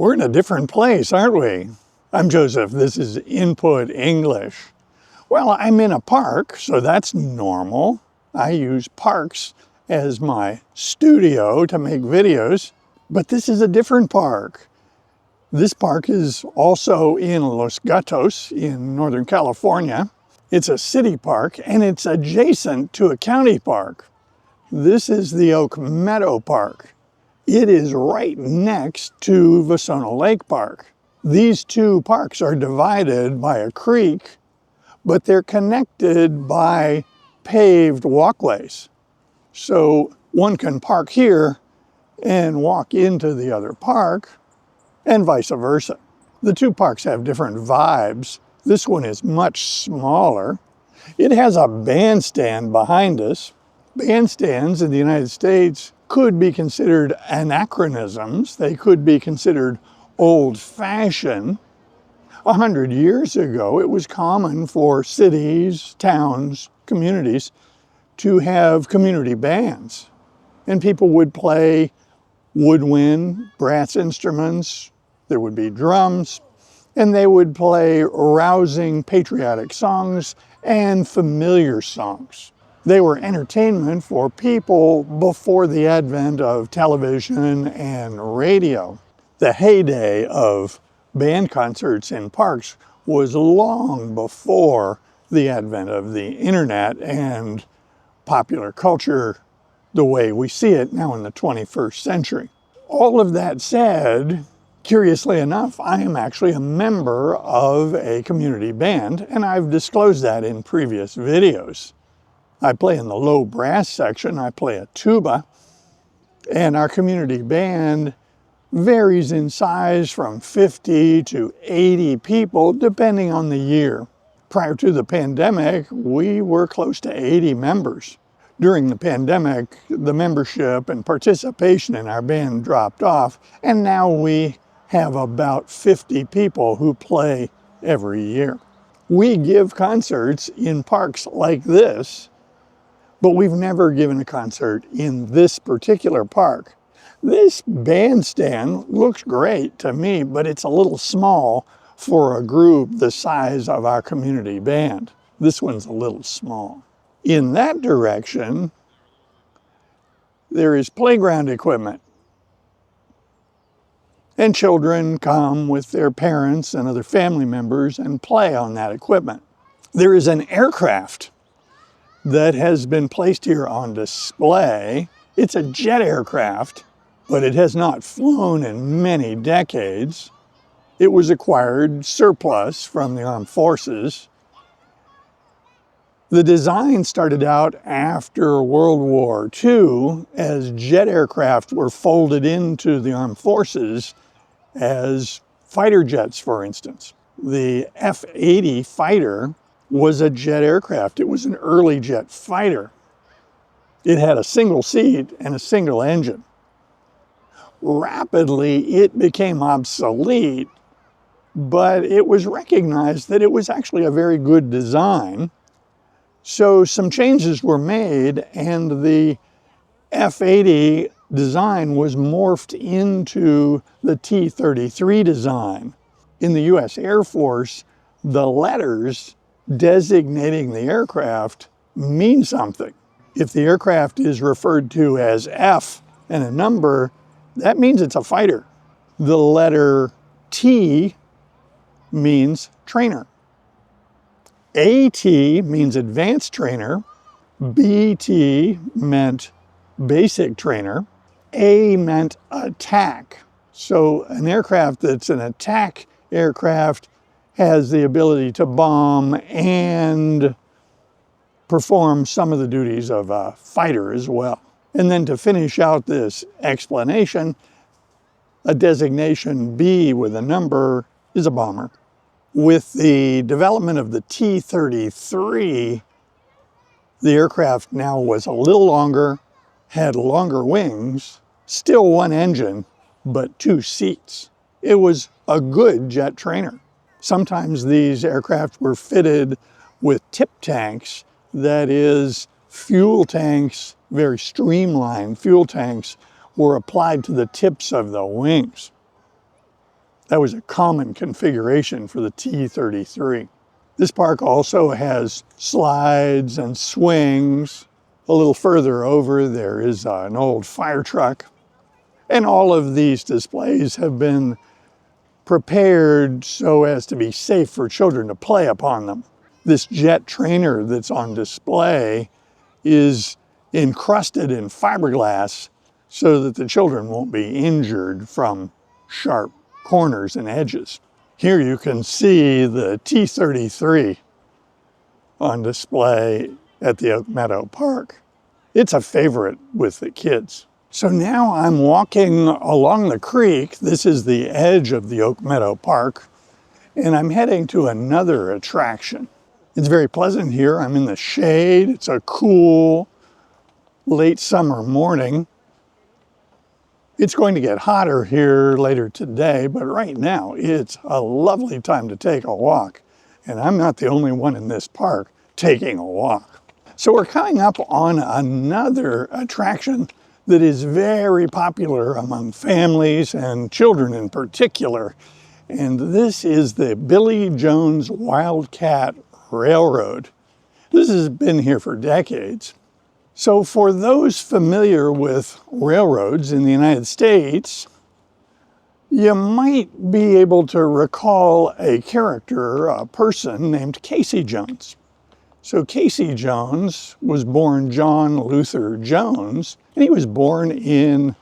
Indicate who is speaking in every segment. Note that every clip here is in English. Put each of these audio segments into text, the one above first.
Speaker 1: We're in a different place, aren't we? I'm Joseph. This is Input English. Well, I'm in a park, so that's normal. I use parks as my studio to make videos, but this is a different park. This park is also in Los Gatos in Northern California. It's a city park and it's adjacent to a county park. This is the Meadow Park. It is right next to Vasona Lake Park. These two parks are divided by a creek, but they're connected by paved walkways. So one can park here and walk into the other park, and vice versa. The two parks have different vibes. This one is much smaller. It has a bandstand behind us. Bandstands in the United States could be considered anachronisms. They could be considered old-fashioned. 100 years ago, it was common for cities, towns, communities to have community bands. And people would play woodwind, brass instruments, there would be drums, and they would play rousing patriotic songs and familiar songs. They were entertainment for people before the advent of television and radio. The heyday of band concerts in parks was long before the advent of the internet and popular culture the way we see it now in the 21st century. All of that said, curiously enough, I am actually a member of a community band, and I've disclosed that in previous videos. I play in the low brass section, I play a tuba, and our community band varies in size from 50 to 80 people, depending on the year. Prior to the pandemic, we were close to 80 members. During the pandemic, the membership and participation in our band dropped off, and now we have about 50 people who play every year. We give concerts in parks like this, but we've never given a concert in this particular park. This bandstand looks great to me, but it's a little small for a group the size of our community band. This one's a little small. In that direction, there is playground equipment. And children come with their parents and other family members and play on that equipment. There is an aircraft that has been placed here on display. It's a jet aircraft, but it has not flown in many decades. It was acquired surplus from the armed forces. The design started out after World War II as jet aircraft were folded into the armed forces as fighter jets, for instance. The F-80 fighter was a jet aircraft. It was an early jet fighter. It had a single seat and a single engine. Rapidly, it became obsolete, but it was recognized that it was actually a very good design. So some changes were made, and the F-80 design was morphed into the T-33 design. In the U.S. Air Force, the letters designating the aircraft mean something. If the aircraft is referred to as F and a number, that means it's a fighter. The letter T means trainer. AT means advanced trainer, BT meant basic trainer, A meant attack. So an aircraft that's an attack aircraft has the ability to bomb and perform some of the duties of a fighter as well. And then to finish out this explanation, a designation B with a number is a bomber. With the development of the T-33, the aircraft now was a little longer, had longer wings, still one engine, but two seats. It was a good jet trainer. Sometimes these aircraft were fitted with tip tanks, that is, fuel tanks, very streamlined fuel tanks, were applied to the tips of the wings. That was a common configuration for the T-33. This park also has slides and swings. A little further over, there is an old fire truck. And all of these displays have been prepared so as to be safe for children to play upon them. This jet trainer that's on display is encrusted in fiberglass so that the children won't be injured from sharp corners and edges. Here you can see the T-33 on display at the Oak Meadow Park. It's a favorite with the kids. So now I'm walking along the creek. This is the edge of the Oak Meadow Park, and I'm heading to another attraction. It's very pleasant here. I'm in the shade. It's a cool late summer morning. It's going to get hotter here later today, but right now it's a lovely time to take a walk. And I'm not the only one in this park taking a walk. So we're coming up on another attraction that is very popular among families and children in particular. And this is the Billy Jones Wildcat Railroad. This has been here for decades. So for those familiar with railroads in the United States, you might be able to recall a character, a person named Casey Jones. So Casey Jones was born John Luther Jones, and he was born in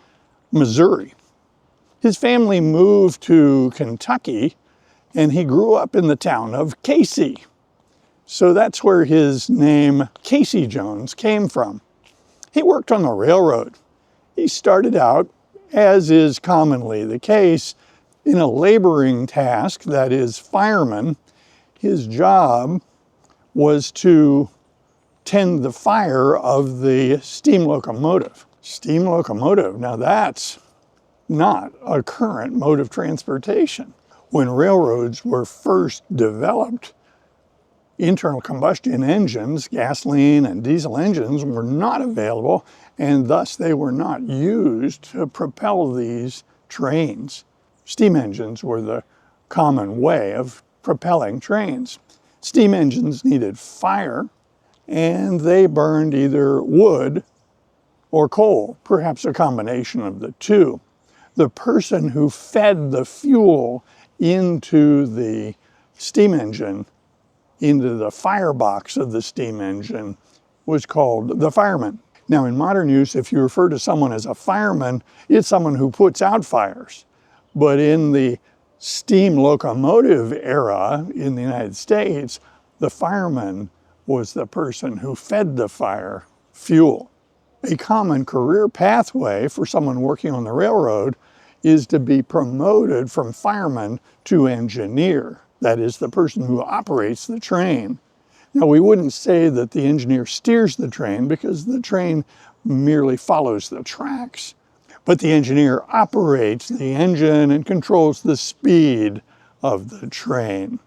Speaker 1: Missouri. His family moved to Kentucky, and he grew up in the town of Casey. So that's where his name Casey Jones came from. He worked on the railroad. He started out, as is commonly the case, in a laboring task, that is fireman. His job was to tend the fire of the steam locomotive. Steam locomotive, now that's not a current mode of transportation. When railroads were first developed, internal combustion engines, gasoline and diesel engines, were not available, and thus they were not used to propel these trains. Steam engines were the common way of propelling trains. Steam engines needed fire, and they burned either wood or coal, perhaps a combination of the two. The person who fed the fuel into the steam engine, into the firebox of the steam engine, was called the fireman. Now in modern use, if you refer to someone as a fireman, it's someone who puts out fires. But in the steam locomotive era in the United States, the fireman was the person who fed the fire fuel. A common career pathway for someone working on the railroad is to be promoted from fireman to engineer. That is, the person who operates the train. Now, we wouldn't say that the engineer steers the train because the train merely follows the tracks. But the engineer operates the engine and controls the speed of the train.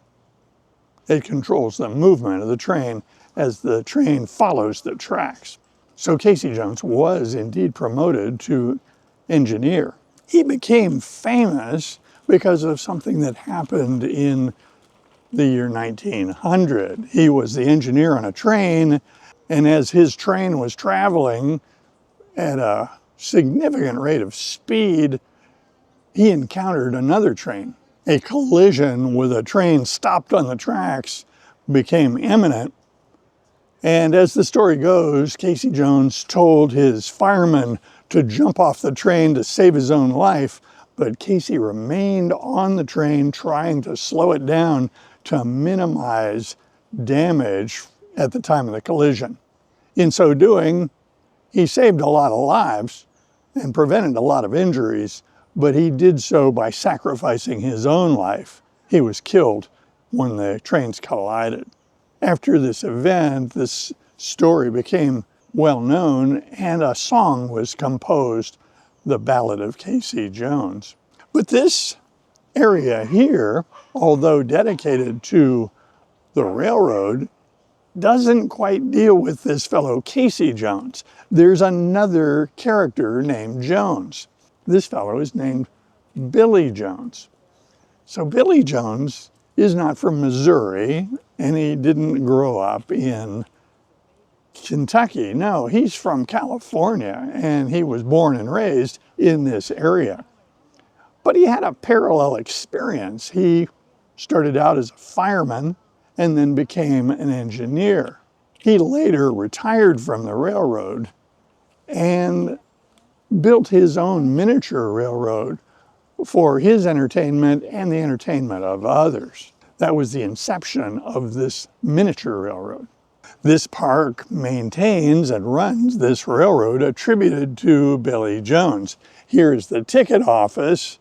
Speaker 1: It controls the movement of the train as the train follows the tracks. So Casey Jones was indeed promoted to engineer. He became famous because of something that happened in the year 1900. He was the engineer on a train, and as his train was traveling at a significant rate of speed, he encountered another train. A collision with a train stopped on the tracks became imminent, and as the story goes, Casey Jones told his fireman to jump off the train to save his own life, but Casey remained on the train trying to slow it down to minimize damage at the time of the collision. In so doing, he saved a lot of lives and prevented a lot of injuries, but he did so by sacrificing his own life. He was killed when the trains collided. After this event, this story became well known, and a song was composed, The Ballad of Casey Jones. But this area here, although dedicated to the railroad, doesn't quite deal with this fellow Casey Jones. There's another character named Jones. This fellow is named Billy Jones. So Billy Jones is not from Missouri, and he didn't grow up in Kentucky. No, he's from California, and he was born and raised in this area. But he had a parallel experience. He started out as a fireman and then became an engineer. He later retired from the railroad and built his own miniature railroad for his entertainment and the entertainment of others. That was the inception of this miniature railroad. This park maintains and runs this railroad attributed to Billy Jones. Here's the ticket office,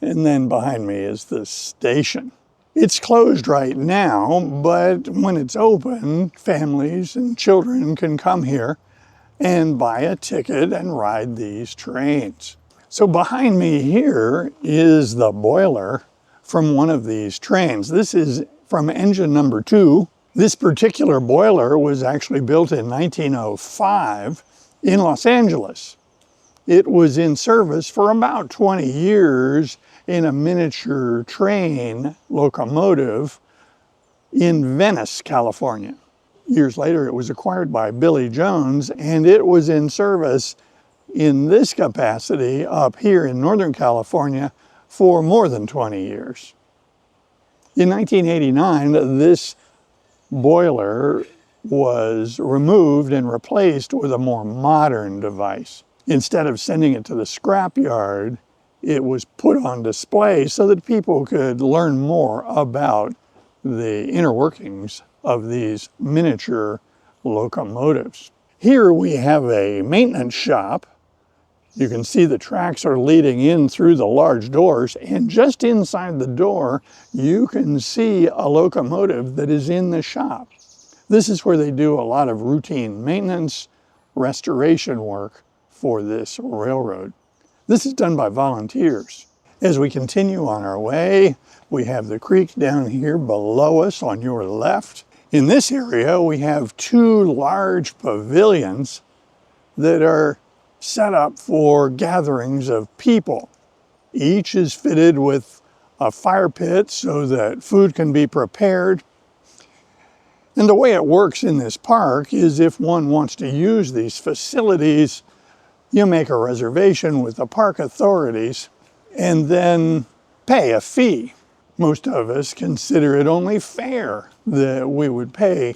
Speaker 1: and then behind me is the station. It's closed right now, but when it's open, families and children can come here and buy a ticket and ride these trains. So behind me here is the boiler from one of these trains. This is from engine number 2. This particular boiler was actually built in 1905 in Los Angeles. It was in service for about 20 years in a miniature train locomotive in Venice, California. Years later, it was acquired by Billy Jones, and it was in service in this capacity up here in Northern California for more than 20 years. In 1989, this boiler was removed and replaced with a more modern device. Instead of sending it to the scrapyard, it was put on display so that people could learn more about the inner workings of these miniature locomotives. Here we have a maintenance shop. You can see the tracks are leading in through the large doors, and just inside the door, you can see a locomotive that is in the shop. This is where they do a lot of routine maintenance, restoration work for this railroad. This is done by volunteers. As we continue on our way, we have the creek down here below us on your left. In this area, we have 2 large pavilions that are set up for gatherings of people. Each is fitted with a fire pit so that food can be prepared. And the way it works in this park is if one wants to use these facilities, you make a reservation with the park authorities and then pay a fee. Most of us consider it only fair that we would pay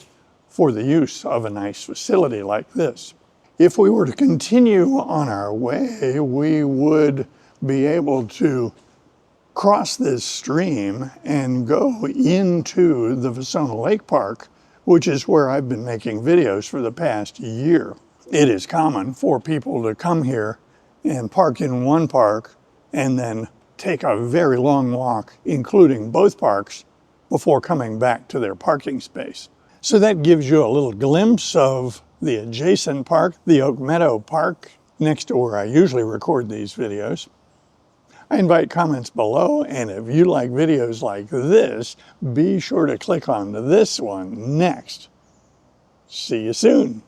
Speaker 1: for the use of a nice facility like this. If we were to continue on our way, we would be able to cross this stream and go into the Vasona Lake Park, which is where I've been making videos for the past year. It is common for people to come here and park in one park and then take a very long walk, including both parks, before coming back to their parking space. So that gives you a little glimpse of the adjacent park, the Oak Meadow Park, next to where I usually record these videos. I invite comments below, and if you like videos like this, be sure to click on this one next. See you soon.